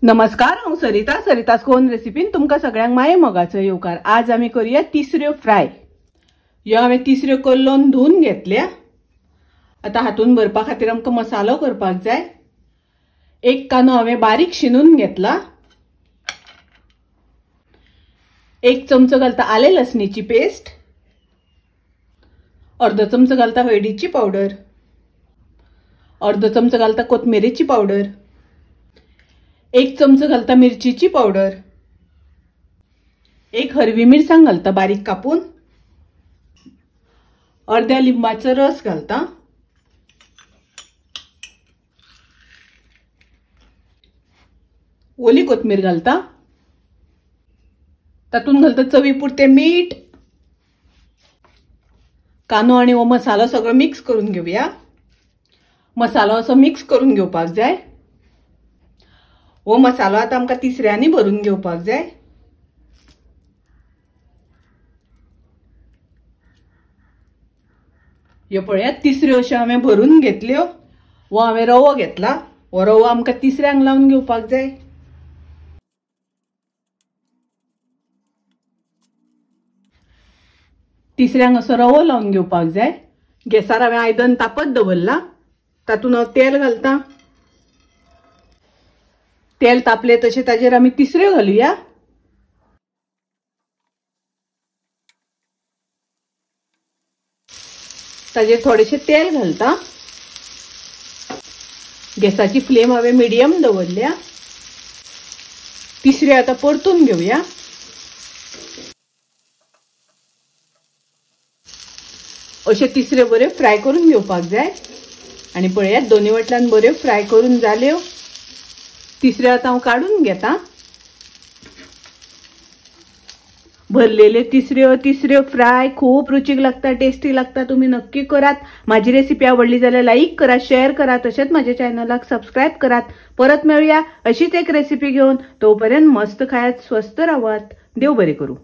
नमस्कार, हांव सरितास कोन रेसिपीन तुमकां सगळ्यांक माये मोगाचो येवकार। आज आमी करूया तिसऱ्यो फ्राय। ह्यो हांवें तिसऱ्यो कल्लोन धुवन घेतल्या। आता हातून भरपा खातीर आमकां मसालो करपाक जाय। एक कांदो हांवें बारीक शिनून घेतला। एक चमचो घालता आले लसणीची पेस्ट। अर्धो चमचो घालता हळदीची पावडर। अर्धो चमचो घालता कोथमिरेची पावडर। एक चमचो घालता मिरचीची पावडर। एक हरवी मिरसांग घालता बारीक कापून। अर्ध्या लिंबाचो रस घालता। ओली कोथमीर घालता। तातून घालता चवीपुरते मीठ। कांदो आणि हो मसालो सगळो मिक्स करून घेऊया। मसालो असो मिक्स करून घेवपाक जाय। हो मसालो आता आमकां तिसऱ्यांनी भरून घेवपाक जाय। ह्यो पळयात तिसऱ्यो अश्यो हांवें भरून घेतल्यो। हो हांवें रवो घेतला। हो रवो आमकां तिसऱ्यांक लावन घेवपाक जाय। तिसऱ्यांक असो रवो लावन घेवपाक जाय। गॅसार हांवें आयदन तापत दवरला। तातूंत हांव तेल घालता। तेल तापले तशें ताजेर आमी तिसऱ्यो घालुया। ताजेर थोडेशें तेल घालता। गॅसाची फ्लेम हांवें मिडियम दवरल्या। तिसऱ्यो आता परतून घेवया। अशे तिसऱ्यो बऱ्यो फ्राय करून घेवपाक जाय। आनी पळयात दोन्ही वटल्यान बऱ्यो फ्राय करून जाल्यो। तिसऱ्यो आता हांव काढून घेता। भरलेल्यो तिसऱ्यो फ्राय खूप रुचीक लागता, टेस्टी लागता। तुम्ही नक्की करात। माझी रेसिपी आवडली जाल्यार लाईक करा, शेअर करा, तसेच माझ्या चॅनलाक सबस्क्राइब करात। परत मिळूया अशीच एक रेसिपी घेऊन। तोपर्यंत मस्त खायात, स्वस्त राहात। देव बरे करू।